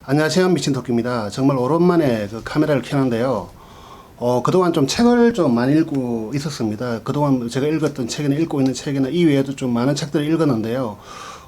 안녕하세요, 미친토끼입니다. 정말 오랜만에 그 카메라를 켜는데요. 그동안 좀 책을 좀 많이 읽고 있었습니다. 그동안 제가 읽었던 책이나 읽고 있는 책이나 이외에도 좀 많은 책들을 읽었는데요.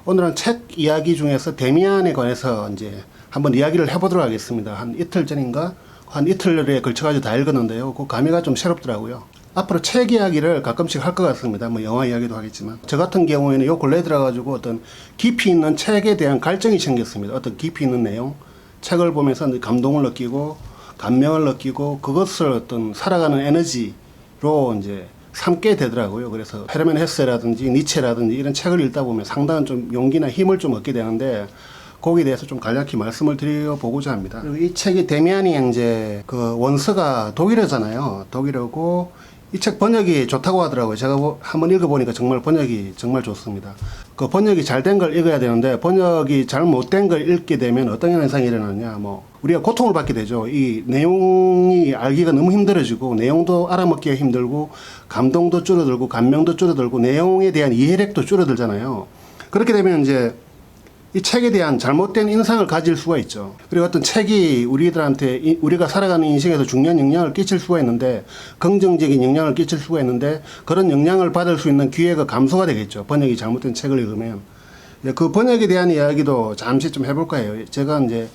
오늘은 책 이야기 중에서 데미안에 관해서 이제 한번 이야기를 해보도록 하겠습니다. 한 이틀 전인가? 한 이틀에 걸쳐가지고 다 읽었는데요. 그 감회가 좀 새롭더라고요. 앞으로 책 이야기를 가끔씩 할 것 같습니다. 뭐 영화 이야기도 하겠지만. 저 같은 경우에는 요 근래 들어가지고 어떤 깊이 있는 책에 대한 갈증이 생겼습니다. 어떤 깊이 있는 내용. 책을 보면서 감동을 느끼고, 감명을 느끼고, 그것을 어떤 살아가는 에너지로 이제 삼게 되더라고요. 그래서 헤르만 헤세라든지 니체라든지 이런 책을 읽다 보면 상당한 좀 용기나 힘을 좀 얻게 되는데, 거기에 대해서 좀 간략히 말씀을 드려보고자 합니다. 그리고 이 책이 데미안이 이제 그 원서가 독일어잖아요. 독일어고, 이 책 번역이 좋다고 하더라고요. 제가 한번 읽어보니까 정말 번역이 정말 좋습니다. 그 번역이 잘 된 걸 읽어야 되는데, 번역이 잘 못된 걸 읽게 되면 어떤 현상이 일어나냐, 우리가 고통을 받게 되죠. 이 내용이 알기가 너무 힘들어지고, 내용도 알아먹기가 힘들고, 감동도 줄어들고, 감명도 줄어들고, 내용에 대한 이해력도 줄어들잖아요. 그렇게 되면 이제 이 책에 대한 잘못된 인상을 가질 수가 있죠. 그리고 어떤 책이 우리들한테 우리가 살아가는 인생에서 중요한 영향을 끼칠 수가 있는데, 긍정적인 영향을 끼칠 수가 있는데, 그런 영향을 받을 수 있는 기회가 감소가 되겠죠. 번역이 잘못된 책을 읽으면. 그 번역에 대한 이야기도 잠시 좀 해볼 거예요. 제가 이제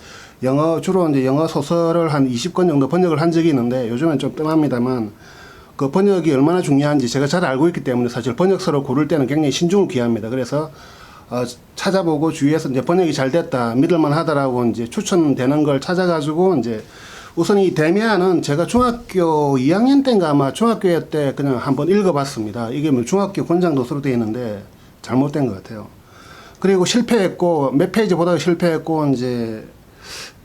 주로 이제 영어 소설을 한 20권 정도 번역을 한 적이 있는데, 요즘은 좀 뜸합니다만, 그 번역이 얼마나 중요한지 제가 잘 알고 있기 때문에 사실 번역서를 고를 때는 굉장히 신중을 기합니다. 그래서 찾아보고 주위에서 이제 번역이 잘 됐다, 믿을만 하다라고 이제 추천되는 걸 찾아가지고 이제 우선 이 데미안은 제가 중학교 2학년 때인가 아마 중학교 때 그냥 한번 읽어봤습니다. 이게 뭐 중학교 권장 도서로 되어 있는데 잘못된 것 같아요. 그리고 실패했고, 몇 페이지 보다가 실패했고, 이제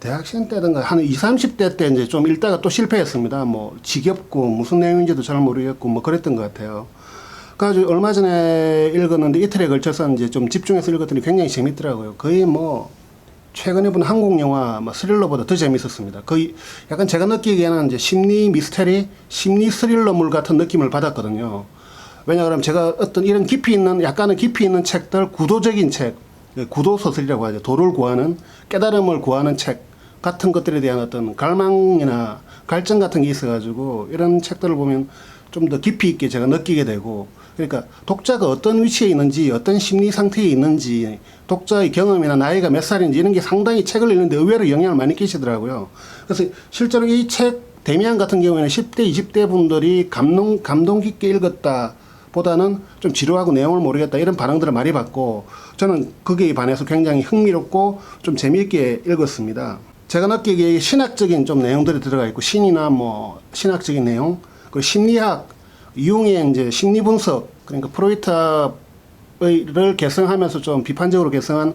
대학생 때든가 한 20, 30대 때 이제 좀 읽다가 또 실패했습니다. 뭐 지겹고 무슨 내용인지도 잘 모르겠고 뭐 그랬던 것 같아요. 그래가지고 얼마 전에 읽었는데 이틀에 걸쳐서 이제 좀 집중해서 읽었더니 굉장히 재밌더라고요. 거의 뭐 최근에 본 한국 영화 스릴러보다 더 재밌었습니다. 거의 약간 제가 느끼기에는 이제 심리 미스테리, 심리 스릴러물 같은 느낌을 받았거든요. 왜냐하면 제가 어떤 이런 깊이 있는, 약간은 깊이 있는 책들, 구도적인 책, 구도소설이라고 하죠. 도를 구하는, 깨달음을 구하는 책 같은 것들에 대한 어떤 갈망이나 갈증 같은 게 있어가지고 이런 책들을 보면 좀 더 깊이 있게 제가 느끼게 되고, 그러니까 독자가 어떤 위치에 있는지, 어떤 심리 상태에 있는지, 독자의 경험이나 나이가 몇 살인지 이런 게 상당히 책을 읽는데 의외로 영향을 많이 끼치더라고요. 그래서 실제로 이 책 데미안 같은 경우에는 10대, 20대 분들이 감동 깊게 읽었다 보다는 좀 지루하고 내용을 모르겠다 이런 반응들을 많이 받고, 저는 거기에 반해서 굉장히 흥미롭고 좀 재미있게 읽었습니다. 제가 느끼기에 신학적인 좀 내용들이 들어가 있고, 신이나 뭐 신학적인 내용, 그리고 심리학, 융의 이제 심리 분석, 그러니까 프로이트를 개성하면서 좀 비판적으로 개성한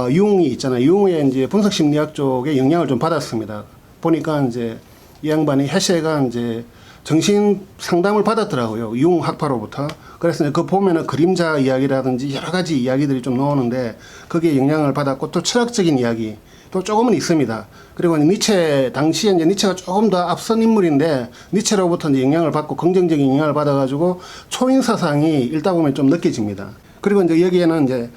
융이 있잖아요. 융의 이제 분석 심리학 쪽에 영향을 좀 받았습니다. 보니까 이제 이 양반이 해셰가 이제 정신 상담을 받았더라고요. 융 학파로부터. 그래서 그거 보면은 그림자 이야기라든지 여러 가지 이야기들이 좀 나오는데, 거기에 영향을 받았고, 또 철학적인 이야기 또 조금은 있습니다. 그리고 니체, 당시에 이제 니체가 조금 더 앞선 인물인데, 니체로부터 이제 영향을 받고 긍정적인 영향을 받아가지고 초인 사상이 읽다 보면 좀 느껴집니다. 그리고 이제 여기에는 이제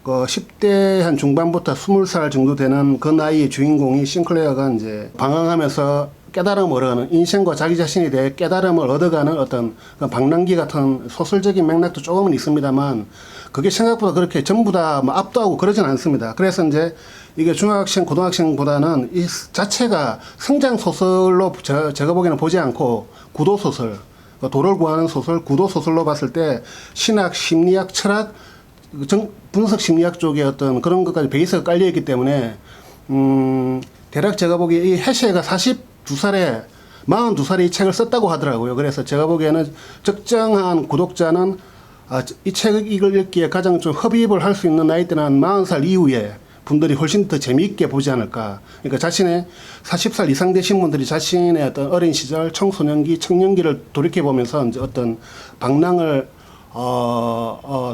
그 10대 한 중반부터 20살 정도 되는 그 나이의 주인공이 싱클레어가 이제 방황하면서 깨달음을 얻어가는, 인생과 자기 자신에 대해 깨달음을 얻어가는 어떤 방랑기 같은 소설적인 맥락도 조금은 있습니다만, 그게 생각보다 그렇게 전부 다 뭐 압도하고 그러진 않습니다. 그래서 이제 이게 중학생, 고등학생보다는 이 자체가 성장 소설로 제가 보기에는 보지 않고 구도소설, 도를 구하는 소설, 구도소설로 봤을 때 신학, 심리학, 철학, 분석 심리학 쪽에 어떤 그런 것까지 베이스가 깔려있기 때문에, 대략 제가 보기에 이 해셰가 42살에 42살에 이 책을 썼다고 하더라고요. 그래서 제가 보기에는 적정한 구독자는 이 책을 읽기에 가장 좀 흡입을 할 수 있는 나이대는 한 40살 이후에 분들이 훨씬 더 재미있게 보지 않을까. 그러니까 자신의 40살 이상 되신 분들이 자신의 어떤 어린 시절, 청소년기, 청년기를 돌이켜보면서 이제 어떤 방랑을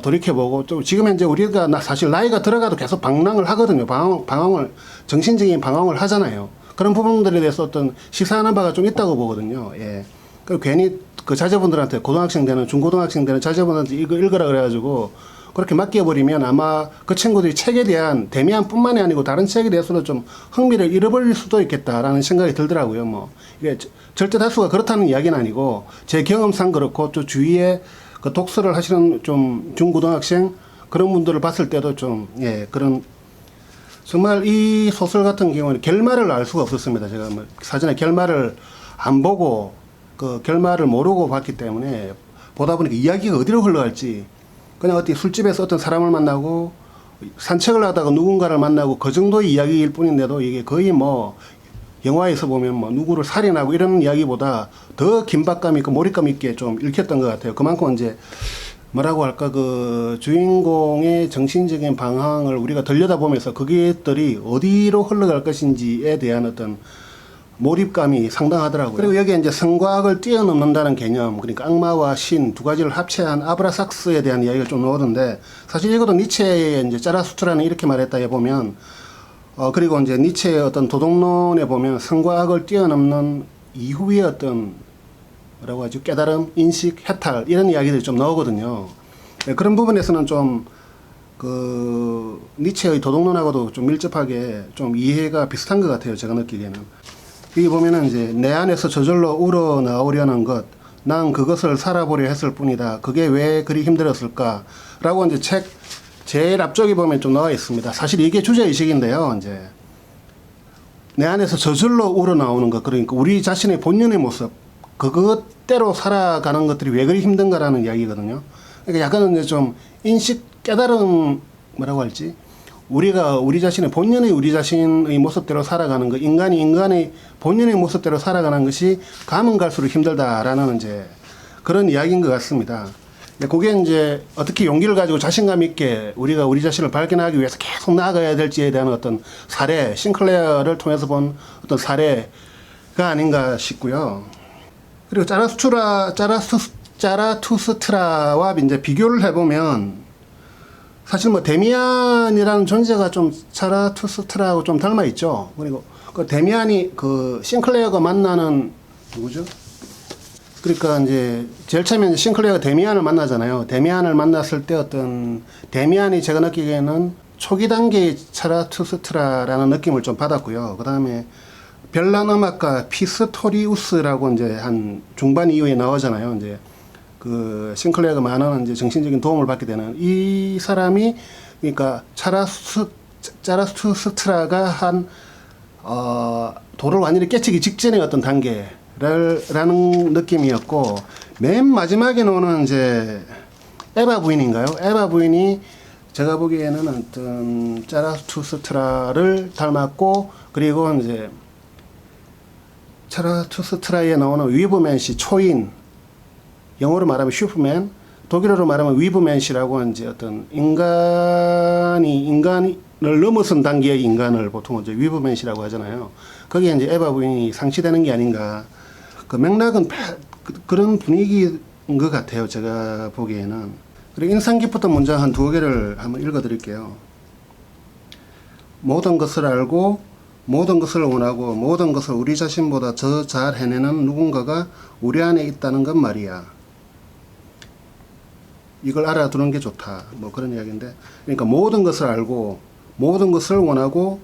돌이켜보고, 또 지금 현재 우리가 사실 나이가 들어가도 계속 방랑을 하거든요. 방황을, 정신적인 방황을 하잖아요. 그런 부분들에 대해서 어떤 시사하는 바가 좀 있다고 보거든요. 예. 그리고 괜히 그 자제분들한테, 고등학생 되는, 중고등학생 되는 자제분한테 이거 읽으라 그래가지고 그렇게 맡겨버리면 아마 그 친구들이 책에 대한 데미안뿐만이 아니고 다른 책에 대해서도 좀 흥미를 잃어버릴 수도 있겠다라는 생각이 들더라고요. 뭐 이게 절대 다수가 그렇다는 이야기는 아니고 제 경험상 그렇고 또 주위에 그 독서를 하시는 좀 중고등학생 그런 분들을 봤을 때도 좀 그런 정말 이 소설 같은 경우는 결말을 알 수가 없었습니다. 제가 뭐 사전에 결말을 안 보고 그 결말을 모르고 봤기 때문에 보다 보니까 이야기가 어디로 흘러갈지 그냥 어디 술집에서 어떤 사람을 만나고 산책을 하다가 누군가를 만나고 그 정도의 이야기일 뿐인데도 이게 거의 뭐 영화에서 보면 뭐 누구를 살인하고 이런 이야기보다 더 긴박감 있고 몰입감 있게 좀 읽혔던 것 같아요. 그만큼 이제 뭐라고 할까 그 주인공의 정신적인 방향을 우리가 들여다보면서 그게들이 어디로 흘러갈 것인지에 대한 어떤 몰입감이 상당하더라고요. 그리고 여기에 이제 성과 악을 뛰어넘는다는 개념, 그러니까 악마와 신 두 가지를 합체한 아브라삭스에 대한 이야기가 좀 나오던데, 사실 이것도 니체의 이제 짜라수트라는 이렇게 말했다 해보면, 그리고 이제 니체의 어떤 도덕론에 보면 성과 악을 뛰어넘는 이후의 어떤 뭐라고 하죠? 깨달음, 인식, 해탈 이런 이야기들이 좀 나오거든요. 그런 부분에서는 좀 그 니체의 도덕론하고도 좀 밀접하게 좀 이해가 비슷한 것 같아요. 제가 느끼기에는. 여기 보면은 이제 내 안에서 저절로 우러나오려는 것, 난 그것을 살아보려 했을 뿐이다. 그게 왜 그리 힘들었을까? 라고 이제 책 제일 앞쪽에 보면 좀 나와 있습니다. 사실 이게 주제의식인데요. 이제 내 안에서 저절로 우러나오는 것, 그러니까 우리 자신의 본연의 모습, 그것대로 살아가는 것들이 왜 그리 힘든가라는 이야기거든요. 그러니까 약간은 이제 좀 인식, 깨달음, 뭐라고 할지, 우리가 우리 자신의 본연의 우리 자신의 모습대로 살아가는 것, 인간이 인간의 본연의 모습대로 살아가는 것이 가면 갈수록 힘들다라는 이제 그런 이야기인 것 같습니다. 그게 이제 어떻게 용기를 가지고 자신감 있게 우리가 우리 자신을 발견하기 위해서 계속 나아가야 될지에 대한 어떤 사례, 싱클레어를 통해서 본 어떤 사례가 아닌가 싶고요. 그리고 짜라투스트라와 이제 비교를 해보면 사실 뭐 데미안이라는 존재가 좀 자라투스트라하고 좀 닮아 있죠. 그리고 그 데미안이 그 싱클레어가 만나는 누구죠? 그러니까 이제 제일 처음에 싱클레어가 데미안을 만나잖아요. 데미안을 만났을 때 어떤 데미안이 제가 느끼기에는 초기 단계의 자라투스트라라는 느낌을 좀 받았고요. 그 다음에 별난 음악가 피스토리우스라고 이제 한 중반 이후에 나오잖아요. 이제 그 싱클레어가 많은 이제 정신적인 도움을 받게 되는 이 사람이 그러니까 자라투스트라가 한 도를 완전히 깨치기 직전의 어떤 단계라는 느낌이었고, 맨 마지막에 나오는 이제 에바 부인인가요? 에바 부인이 제가 보기에는 어떤 자라투스트라를 닮았고, 그리고 이제 자라투스트라에 나오는 위브맨시 초인, 영어로 말하면 슈퍼맨, 독일어로 말하면 위브맨시라고 이제 어떤 인간을 넘어선 단계의 인간을 보통 이제 위브맨시라고 하잖아요. 거기에 이제 에바 부인이 상치되는 게 아닌가. 그 맥락은 그런 분위기인 것 같아요. 제가 보기에는. 그리고 인상 깊었던 문장 한 2개를 한번 읽어 드릴게요. 모든 것을 알고 모든 것을 원하고 모든 것을 우리 자신보다 더 잘 해내는 누군가가 우리 안에 있다는 건 말이야. 이걸 알아두는 게 좋다. 뭐 그런 이야기인데, 그러니까 모든 것을 알고 모든 것을 원하고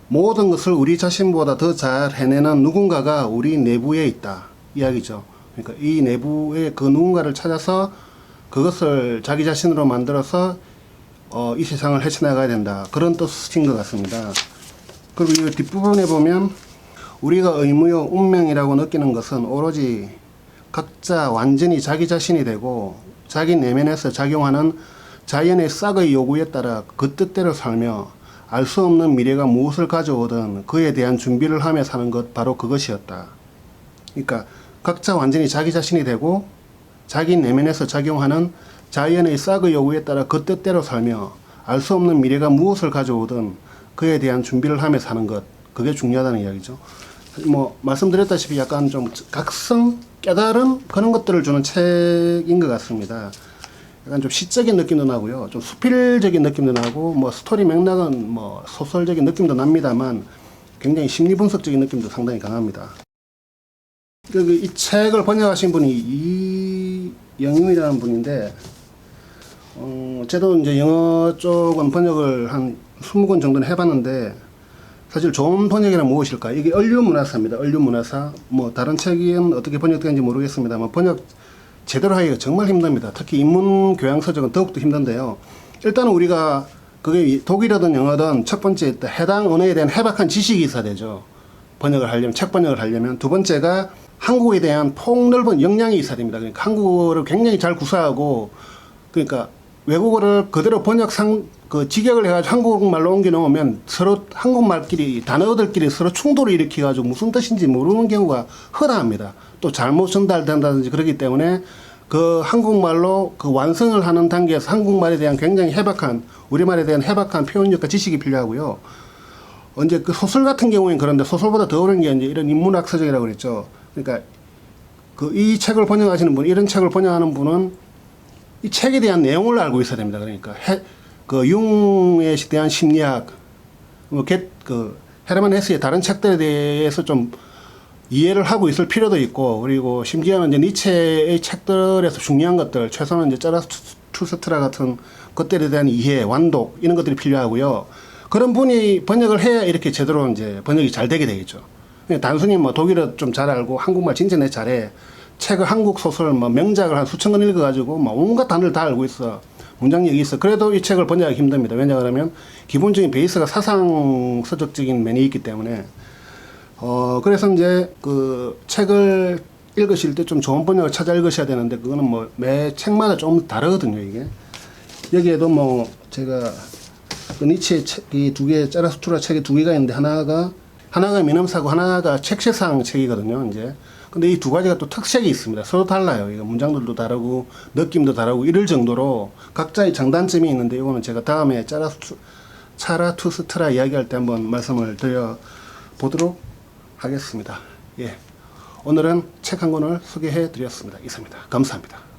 모든 것을 우리 자신보다 더 잘 해내는 누군가가 우리 내부에 있다 이야기죠. 그러니까 이 내부의 그 누군가를 찾아서 그것을 자기 자신으로 만들어서 이 세상을 헤쳐나가야 된다. 그런 뜻인 것 같습니다. 그리고 이 뒷부분에 보면 우리가 의무요 운명이라고 느끼는 것은 오로지 각자 완전히 자기 자신이 되고 자기 내면에서 작용하는 자연의 싹의 요구에 따라 그 뜻대로 살며 알 수 없는 미래가 무엇을 가져오든 그에 대한 준비를 하며 사는 것, 바로 그것이었다. 그러니까 각자 완전히 자기 자신이 되고 자기 내면에서 작용하는 자연의 싹의 요구에 따라 그 뜻대로 살며 알 수 없는 미래가 무엇을 가져오든 그에 대한 준비를 하며 사는 것, 그게 중요하다는 이야기죠. 뭐 말씀드렸다시피 약간 좀 각성, 깨달음 그런 것들을 주는 책인 것 같습니다. 약간 좀 시적인 느낌도 나고요, 좀 수필적인 느낌도 나고, 뭐 스토리 맥락은 뭐 소설적인 느낌도 납니다만 굉장히 심리 분석적인 느낌도 상당히 강합니다. 이 책을 번역하신 분이 이영임이라는 분인데, 저도 이제 영어 쪽은 번역을 한 20권 정도는 해봤는데, 사실 좋은 번역이란 무엇일까? 이게 언류문화사입니다. 언류문화사. 뭐 다른 책은 어떻게 번역되는지 모르겠습니다만 번역 제대로 하기가 정말 힘듭니다. 특히 인문교양서적은 더욱더 힘든데요. 일단은 우리가 그게 독일어든 영어든 첫 번째 해당 언어에 대한 해박한 지식이 있어야 되죠. 번역을 하려면, 책 번역을 하려면. 두 번째가 한국에 대한 폭넓은 역량이 있어야 됩니다. 그러니까 한국어를 굉장히 잘 구사하고, 그러니까 외국어를 그대로 그 직역을 해가지고 한국말로 옮겨 놓으면 서로 한국말끼리, 단어들끼리 서로 충돌을 일으켜가지고 무슨 뜻인지 모르는 경우가 허다합니다. 또 잘못 전달된다든지 그러기 때문에 그 한국말로 그 완성을 하는 단계에서 한국말에 대한 굉장히 해박한, 우리말에 대한 해박한 표현력과 지식이 필요하고요. 언제 그 소설 같은 경우에는 그런데 소설보다 더 어려운 게 이제 이런 인문학 서적이라고 그랬죠. 그러니까 그 이 책을 번역하시는 분, 이런 책을 번역하는 분은 이 책에 대한 내용을 알고 있어야 됩니다. 그러니까 그 융에 대한 심리학, 그 헤르만 헤스의 다른 책들에 대해서 좀 이해를 하고 있을 필요도 있고, 그리고 심지어는 이제 니체의 책들에서 중요한 것들, 최소한 이제 자라투스트라 같은 것들에 대한 이해, 완독 이런 것들이 필요하고요. 그런 분이 번역을 해야 이렇게 제대로 이제 번역이 잘 되게 되겠죠. 단순히 뭐 독일어 좀 잘 알고 한국말 진짜 내 잘해, 책을 한국 소설 뭐 명작을 한 수천 권 읽어가지고 막 온갖 단어를 다 알고 있어, 문장력이 있어. 그래도 이 책을 번역하기 힘듭니다. 왜냐하면 기본적인 베이스가 사상 서적적인 면이 있기 때문에. 그래서 이제 그 책을 읽으실 때 좀 좋은 번역을 찾아 읽으셔야 되는데, 그거는 뭐 매 책마다 좀 다르거든요, 이게. 여기에도 뭐 제가 그 니체의 책이 두 개, 자라투스트라 책이 두 개가 있는데, 하나가 미남사고 하나가 책세상 책이거든요, 이제. 근데 이 두 가지가 또 특색이 있습니다. 서로 달라요. 이거 문장들도 다르고 느낌도 다르고 이럴 정도로 각자의 장단점이 있는데, 이거는 제가 다음에 자라투스트라 이야기할 때 한번 말씀을 드려 보도록 하겠습니다. 예. 오늘은 책 한 권을 소개해 드렸습니다. 이상입니다. 감사합니다.